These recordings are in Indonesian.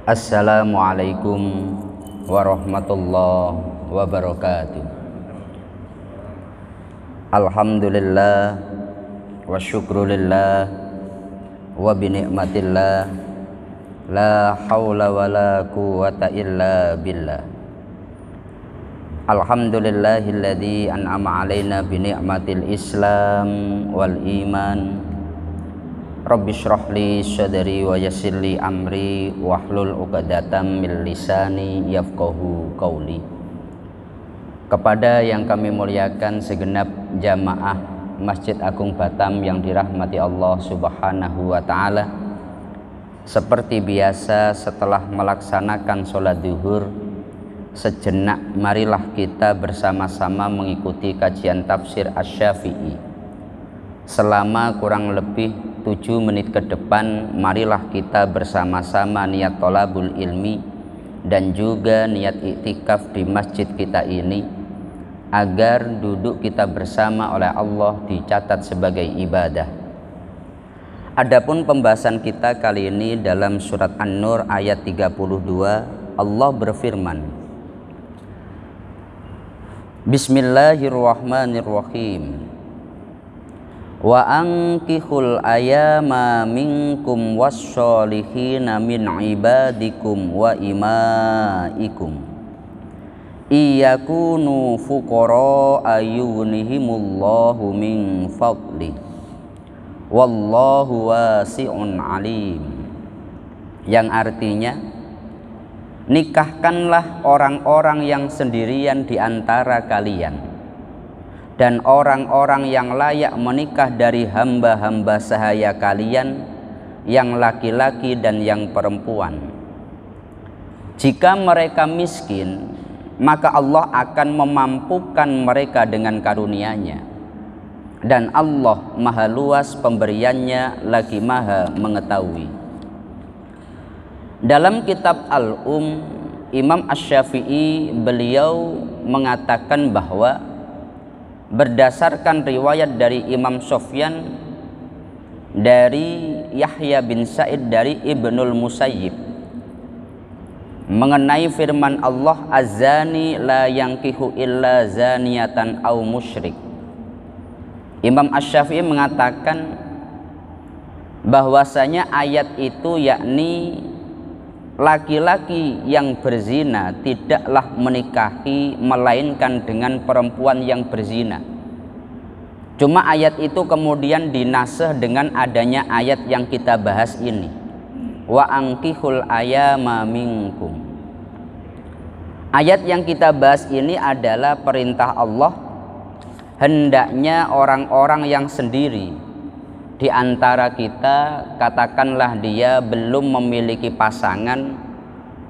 Assalamualaikum warahmatullahi wabarakatuh. Alhamdulillah wa syukrulillah wa binikmatillah la hawla wa la quwata illa billah. Alhamdulillahilladzi an'ama alaina binikmatil islam wal iman. Rabbi shrah li sadri wa yassir li amri wahlul 'uqdatam min lisani yafqahu qauli. Kepada yang kami muliakan segenap jamaah Masjid Agung Batam yang dirahmati Allah Subhanahu wa taala. Seperti biasa, setelah melaksanakan sholat zuhur, sejenak marilah kita bersama-sama mengikuti kajian tafsir Asy-Syafi'i. Selama kurang lebih 7 menit ke depan, marilah kita bersama-sama niat thalabul ilmi dan juga niat iktikaf di masjid kita ini, agar duduk kita bersama oleh Allah dicatat sebagai ibadah. Adapun pembahasan kita kali ini dalam surat An-Nur ayat 32, Allah berfirman, Bismillahirrahmanirrahim. Wa ankihul ayama minkum wassholihina min ibadikum wa imaikum iyakunu fuqara ayunihimullahu min fadli wallahu wasi'un alim. Yang artinya, nikahkanlah orang-orang yang sendirian di antara kalian dan orang-orang yang layak menikah dari hamba-hamba sahaya kalian, yang laki-laki dan yang perempuan. Jika mereka miskin, maka Allah akan memampukan mereka dengan karunia-Nya, dan Allah maha luas pemberiannya lagi maha mengetahui. Dalam kitab Imam Asy-Syafi'i beliau mengatakan bahwa berdasarkan riwayat dari Imam Sufyan dari Yahya bin Sa'id dari Ibnul Musayyib mengenai firman Allah, az-zani la yankihu illa zaniyatan aw musyrik. Imam Asy-Syafi'i mengatakan bahwasanya ayat itu yakni laki-laki yang berzina tidaklah menikahi melainkan dengan perempuan yang berzina. Cuma ayat itu kemudian dinasakh dengan adanya ayat yang kita bahas ini, wa ankihul ayama minkum. Ayat yang kita bahas ini adalah perintah Allah, hendaknya orang-orang yang sendiri di antara kita, katakanlah dia belum memiliki pasangan,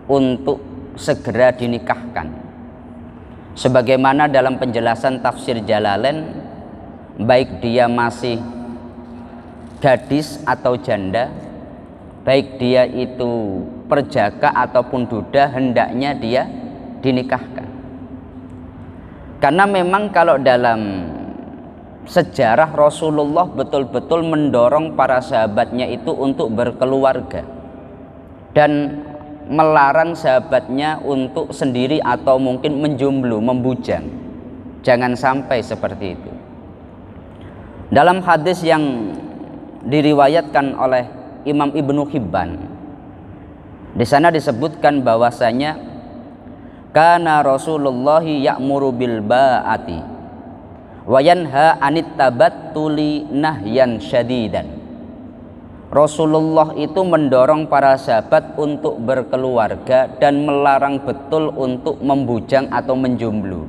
untuk segera dinikahkan. Sebagaimana dalam penjelasan tafsir Jalalain, baik dia masih gadis atau janda, baik dia itu perjaka ataupun duda, hendaknya dia dinikahkan. Karena memang kalau dalam sejarah, Rasulullah betul-betul mendorong para sahabatnya itu untuk berkeluarga dan melarang sahabatnya untuk sendiri atau mungkin menjomblo, membujang. Jangan sampai seperti itu. Dalam hadis yang diriwayatkan oleh Imam Ibnu Hibban, di sana disebutkan bahwasanya kana Rasulullah ya'muru bil ba'ati wa yanha anit tabattuli nahyan syadidan. Rasulullah itu mendorong para sahabat untuk berkeluarga dan melarang betul untuk membujang atau menjomblo.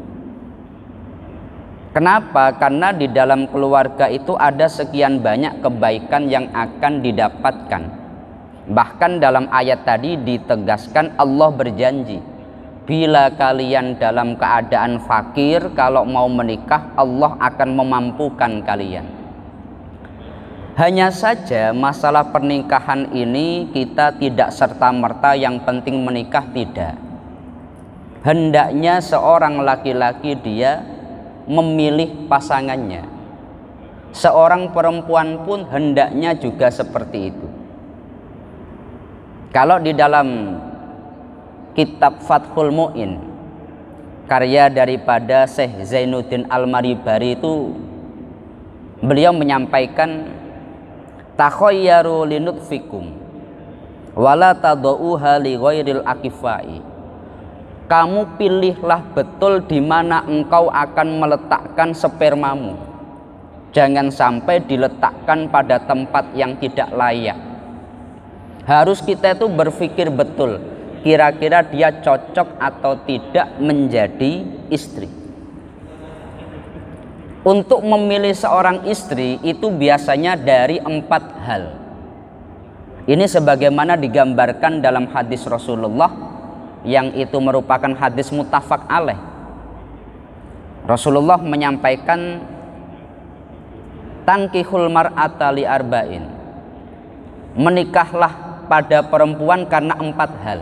Kenapa? Karena di dalam keluarga itu ada sekian banyak kebaikan yang akan didapatkan. Bahkan dalam ayat tadi ditegaskan, Allah berjanji, bila kalian dalam keadaan fakir, kalau mau menikah, Allah akan memampukan kalian. Hanya saja masalah pernikahan ini kita tidak serta-merta yang penting menikah, tidak. Hendaknya seorang laki-laki dia memilih pasangannya. Seorang perempuan pun hendaknya juga seperti itu. Kalau di dalam kitab Fathul Mu'in, karya daripada Syekh Zainuddin Al-Maribari, itu beliau menyampaikan takhayyaru linutfikum wala tadauha li ghairil akifai. Kamu pilihlah betul di mana engkau akan meletakkan spermamu. Jangan sampai diletakkan pada tempat yang tidak layak. Harus kita itu berpikir betul, kira-kira dia cocok atau tidak menjadi istri. Untuk memilih seorang istri itu biasanya dari 4 hal. Ini sebagaimana digambarkan dalam hadis Rasulullah, yang itu merupakan hadis muttafaq alaih. Rasulullah menyampaikan tankihul mar'ata li arba'in, menikahlah pada perempuan karena 4 hal.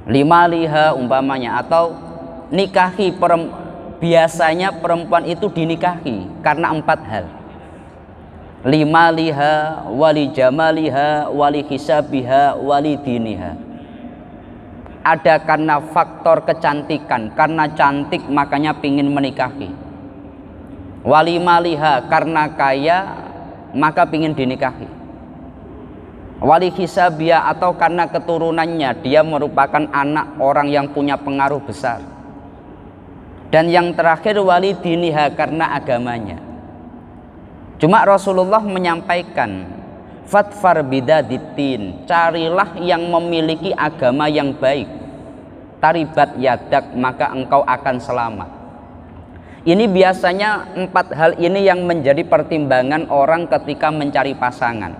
Limaliha umpamanya, atau nikahi biasanya perempuan itu dinikahi karena 4 hal. Limaliha wali jamaliha wali hisabiha wali diniha. Ada karena faktor kecantikan, karena cantik makanya pingin menikahi. Wali maliha, karena kaya maka pingin dinikahi. Wali hisabia, atau karena keturunannya dia merupakan anak orang yang punya pengaruh besar. Dan yang terakhir wali diniha, karena agamanya. Cuma Rasulullah menyampaikan fatfar bidaditin, carilah yang memiliki agama yang baik. Taribat yadak, maka engkau akan selamat. Ini biasanya 4 hal ini yang menjadi pertimbangan orang ketika mencari pasangan.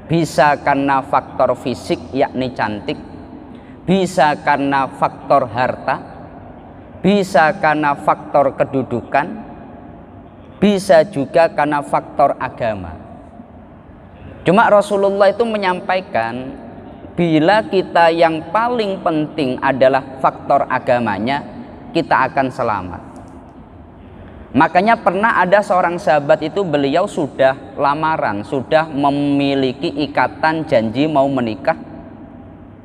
Bisa karena faktor fisik yakni cantik, bisa karena faktor harta, bisa karena faktor kedudukan, bisa juga karena faktor agama. Cuma Rasulullah itu menyampaikan, bila kita yang paling penting adalah faktor agamanya, kita akan selamat. Makanya pernah ada seorang sahabat itu, beliau sudah lamaran, sudah memiliki ikatan janji mau menikah.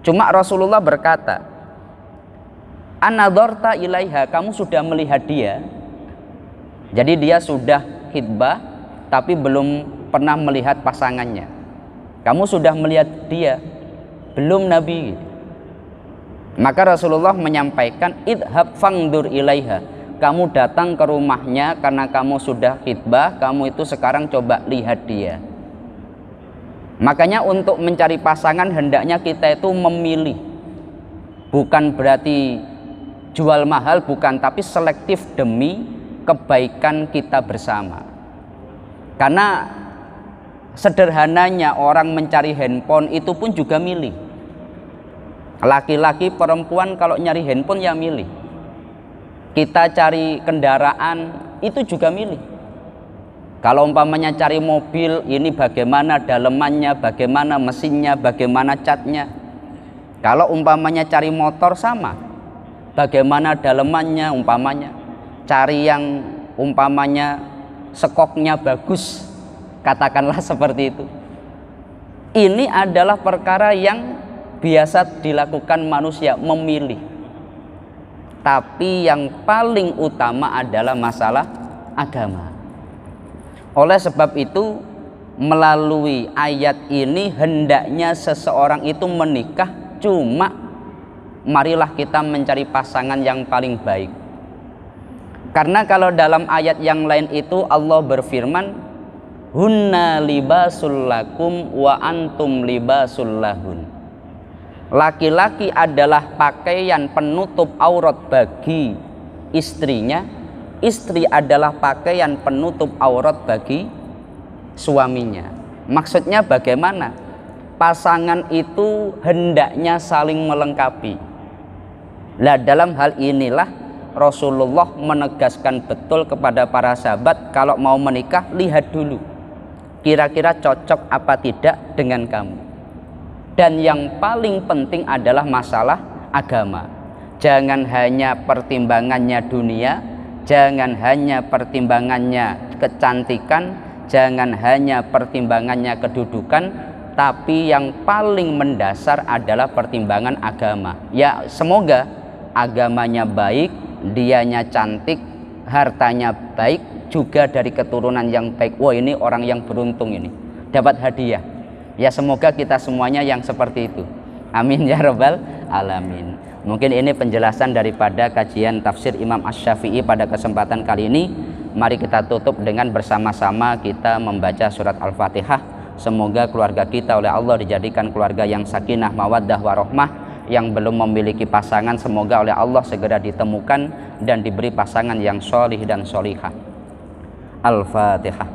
Cuma Rasulullah berkata, anadorta ilaiha, kamu sudah melihat dia. Jadi dia sudah khitbah tapi belum pernah melihat pasangannya. Kamu sudah melihat dia, belum Nabi. Maka Rasulullah menyampaikan, idhab fangdur ilaiha, kamu datang ke rumahnya karena kamu sudah khitbah, kamu itu sekarang coba lihat dia. Makanya untuk mencari pasangan hendaknya kita itu memilih, bukan berarti jual mahal, bukan, tapi selektif demi kebaikan kita bersama. Karena sederhananya orang mencari handphone itu pun juga milih. Laki-laki perempuan kalau nyari handphone ya milih. Kita cari kendaraan itu juga milih. Kalau umpamanya cari mobil, ini bagaimana dalemannya, bagaimana mesinnya, bagaimana catnya. Kalau umpamanya cari motor sama, bagaimana dalemannya, umpamanya cari yang umpamanya skoknya bagus, katakanlah seperti itu. Ini adalah perkara yang biasa dilakukan manusia, memilih. Tapi yang paling utama adalah masalah agama. Oleh sebab itu, melalui ayat ini hendaknya seseorang itu menikah, cuma marilah kita mencari pasangan yang paling baik. Karena kalau dalam ayat yang lain itu Allah berfirman, hunna libasul lakum wa antum libasul lahun. Laki-laki adalah pakaian penutup aurat bagi istrinya, istri adalah pakaian penutup aurat bagi suaminya. Maksudnya bagaimana? Pasangan itu hendaknya saling melengkapi. Nah, dalam hal inilah Rasulullah menegaskan betul kepada para sahabat, kalau mau menikah lihat dulu kira-kira cocok apa tidak dengan kamu. Dan yang paling penting adalah masalah agama. Jangan hanya pertimbangannya dunia, jangan hanya pertimbangannya kecantikan, jangan hanya pertimbangannya kedudukan, tapi yang paling mendasar adalah pertimbangan agama. Ya semoga agamanya baik, dianya cantik, hartanya baik, juga dari keturunan yang baik. Wah, ini orang yang beruntung, ini dapat hadiah. Ya semoga kita semuanya yang seperti itu. Amin ya rabbal alamin. Mungkin ini penjelasan daripada kajian tafsir Imam Asy-Syafi'i pada kesempatan kali ini. Mari kita tutup dengan bersama-sama kita membaca surat Al-Fatihah. Semoga keluarga kita oleh Allah dijadikan keluarga yang sakinah, mawaddah, warahmah. Yang belum memiliki pasangan, semoga oleh Allah segera ditemukan dan diberi pasangan yang sholih dan sholihah. Al-Fatihah.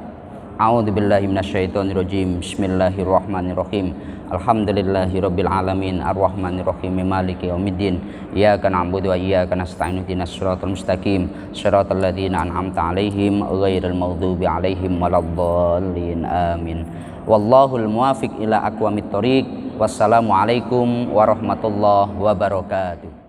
A'udzubillahi minasyaitonirrajim. Bismillahirrahmanirrahim. Alhamdulillahirabbil alamin arrahmanirrahim maliki yaumiddin. Iyyaka na'budu wa iyyaka nasta'in ihdinas siratal mustaqim siratal ladzina an'amta 'alaihim ghairil maghdubi 'alaihim waladdallin. Amin. Wallahul muwaffiq ila aqwamit thoriq. Wassalamualaikum warahmatullahi wabarakatuh.